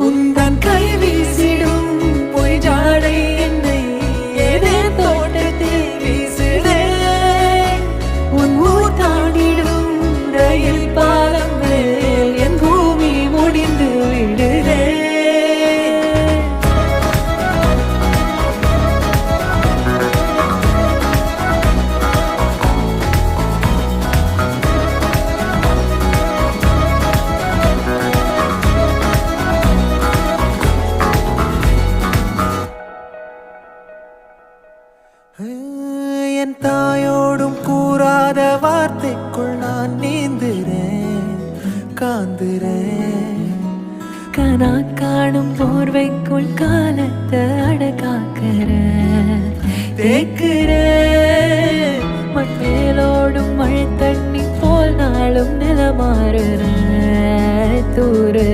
உந்தன் கை வீசிடும் பொய் ஜாடை என்னை ஏதே தோட்டத்தில் வீசுதே உன் ஊர் தாண்டிடும் ரயில் பாலம் மேல் என் பூமி முடிந்து விடுதே என் தாயோடும் கூறாத வார்த்தைக்குள் நான் நீந்துறேன் காந்துறேன் கனா காணும் போர்வைக்குள் காலத்தை அடக்காக்கிற தேக்குற மண்ணேலோடும் மழை தண்ணி போல் நாளும் நிலமாறுற தூர